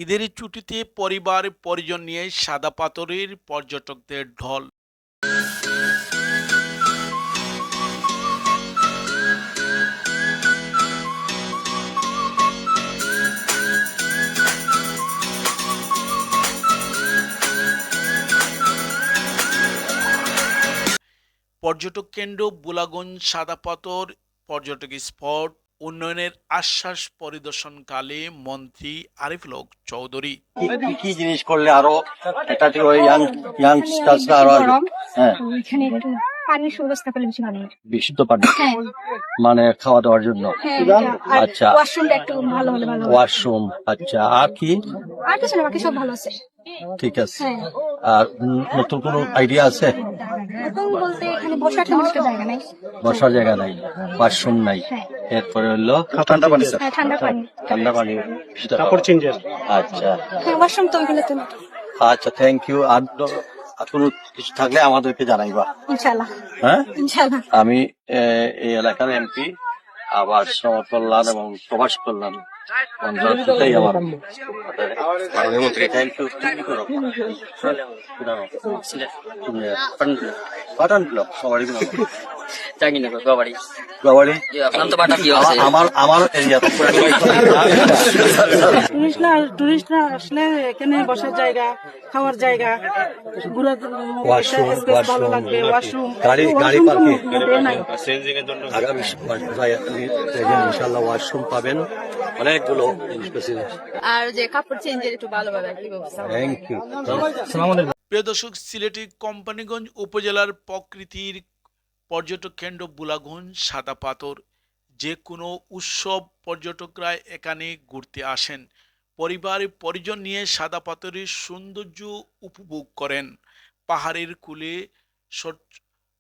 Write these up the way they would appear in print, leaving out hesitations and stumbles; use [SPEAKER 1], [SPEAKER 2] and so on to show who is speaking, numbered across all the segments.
[SPEAKER 1] ঈদের ছুটিতে পরিবার পরিজন নিয়ে সাদা পাথরের পর্যটকদের ঢল। পর্যটক কেন্দ্র বুলাগঞ্জ সাদা পাথর পর্যটক স্পট উন্নয়নের আশ্বাস পরিদর্শনকালে মন্ত্রী আরিফুল হক চৌধুরী।
[SPEAKER 2] কি কি জিনিস করলে আরো এটা ওই ইয়াংস্টার্সরা আরো হ্যাঁ
[SPEAKER 3] এখানে একটু পানির সুব্যবস্থা করলে বেশি ভালো হয়।
[SPEAKER 2] বিশুদ্ধ পানি
[SPEAKER 3] হ্যাঁ
[SPEAKER 2] মানে খাওয়া দাওয়ার জন্য।
[SPEAKER 3] আর
[SPEAKER 2] আচ্ছা,
[SPEAKER 3] ওয়াশরুমটা একটু ভালো হলে ভালো হয়।
[SPEAKER 2] ওয়াশরুম, আচ্ছা, আর কি?
[SPEAKER 3] আর কিছু না, বাকি সব ভালো আছে।
[SPEAKER 2] ঠিক আছে।
[SPEAKER 3] হ্যাঁ,
[SPEAKER 2] আর নতুন কোনো আইডিয়া আছে?
[SPEAKER 3] এখন বলতে এখানে বসার তেমন একটা জায়গা নাই।
[SPEAKER 2] বসার জায়গা নাই, ওয়াশরুম নাই,
[SPEAKER 3] হ্যাঁ।
[SPEAKER 2] এরপরে হলো ঠান্ডা পানি।
[SPEAKER 3] হ্যাঁ, ঠান্ডা পানি।
[SPEAKER 2] ঠান্ডা পানি, কাপড় চেঞ্জের। আচ্ছা
[SPEAKER 3] হ্যাঁ, ওয়াশরুম তো ওইগুলো তো না।
[SPEAKER 2] আচ্ছা, থ্যাংক ইউ। আর কোনো কিছু থাকলে আমাদেরকে জানাইবা।
[SPEAKER 3] ইনশাআল্লাহ।
[SPEAKER 2] হ্যাঁ,
[SPEAKER 3] ইনশাআল্লাহ।
[SPEAKER 2] আমি এই এলাকার এমপি, আবার সমাজ কল্যাণ এবং প্রবাস কল্যাণ মন্ত্রণালয়টাই আমার থ্যাংক ইউ। পাঠান ব্লক সবারই আমার এরিয়া
[SPEAKER 4] টুরিস্টরা আসলে এখানে বসার জায়গা, খাওয়ার জায়গা, ওয়াশরুম,
[SPEAKER 2] গাড়ি পার্কিং,
[SPEAKER 4] নাই।
[SPEAKER 2] আগামী ইনশাল্লাহ ওয়াশরুম পাবেন অনেকগুলো।
[SPEAKER 5] আর যে কাপড় চেঞ্জের একটু ভালোভাবে কি ব্যবস্থা।
[SPEAKER 2] Thank you.
[SPEAKER 1] প্রিয় দর্শক, সিলেটি কোম্পানিগঞ্জ উপজেলার প্রকৃতির পর্যটক কেন্দ্র বুলাগঞ্জ সাদা পাথর। যে কোনো উৎসব পর্যটকরা এখানে ঘুরতে আসেন, পরিবার পরিজন নিয়ে সাদা পাথরের সৌন্দর্য উপভোগ করেন। পাহাড়ের কূলে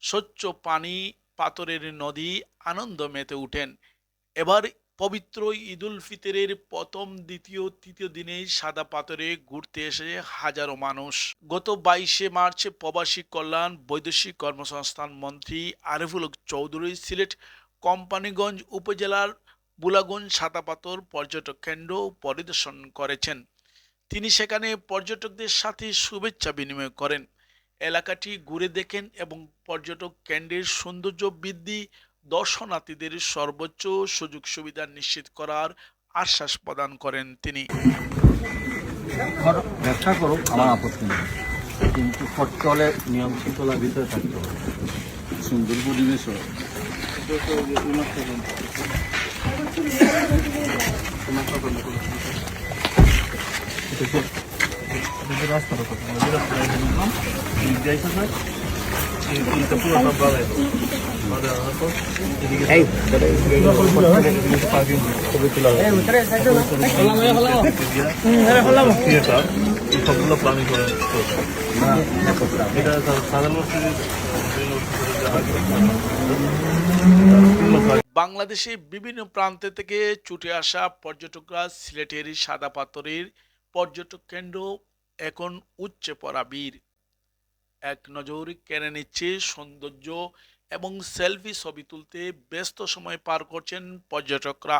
[SPEAKER 1] স্বচ্ছ পানি, পাথরের নদী, আনন্দ মেতে উঠেন। এবার পবিত্র ঈদুল ফিতরের প্রথম, দ্বিতীয়, তৃতীয় দিনে সাদা পাথরে ঘুরতে এসে হাজারো মানুষ। গত 22শে মার্চ প্রবাসী কল্যাণ বৈদেশিক কর্মসংস্থান মন্ত্রী আরিফুল হক চৌধুরী সিলেট কোম্পানিগঞ্জ উপজেলার বুলাগঞ্জ সাদা পাথর পর্যটক কেন্দ্র পরিদর্শন করেছেন। তিনি সেখানে পর্যটকদের সাথে শুভেচ্ছা বিনিময় করেন, এলাকাটি ঘুরে দেখেন এবং পর্যটক কেন্দ্রের সৌন্দর্য বৃদ্ধি, দর্শনার্থীদের সর্বোচ্চ সুযোগ সুবিধা নিশ্চিত করার আশ্বাস প্রদান করেন তিনি।
[SPEAKER 2] ব্যবসা করুক, আমার আপত্তি নেই, কিন্তু করতে হলে নিয়ম শৃঙ্খলার ভিতরে থাকতে হবে। সুন্দর পরিবেশ
[SPEAKER 1] বাংলাদেশে বিভিন্ন প্রান্ত থেকে ছুটে আসা পর্যটকরা সিলেটের সাদা পাথরের পর্যটক কেন্দ্র এখন উচ্চে পড়া বীর। এক নজর কেড়ে নিচ্ছে সৌন্দর্য এবং সেলফি ছবি তুলতে ব্যস্ত সময় পার করছেন পর্যটকরা।